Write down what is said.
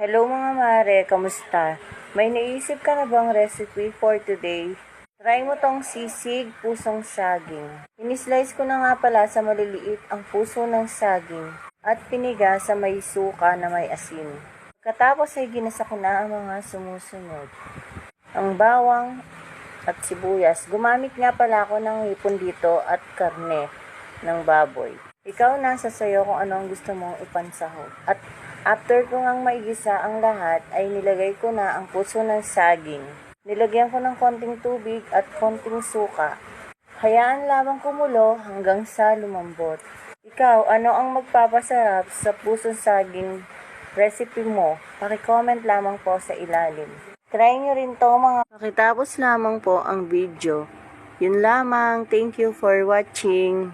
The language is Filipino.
Hello mga mare, kamusta? May naisip ka na bang recipe for today? Try mo tong sisig pusong saging. Inislice ko na nga pala sa maliliit ang puso ng saging at piniga sa may suka na may asin. Katapos ay ginasa ko na ang mga sumusunod. Ang bawang at sibuyas. Gumamit nga pala ako ng hipon dito at karne ng baboy. Ikaw nasa sayo kung ano ang gusto mong ipansaho. At after ko ngang maigisa ang lahat, ay nilagay ko na ang puso ng saging. Nilagyan ko ng konting tubig at konting suka. Hayaan lamang kumulo hanggang sa lumambot. Ikaw, ano ang magpapasarap sa pusong saging recipe mo? Paki-comment lamang po sa ilalim. Try nyo rin to mga pakitapos lamang po ang video. Yun lamang. Thank you for watching.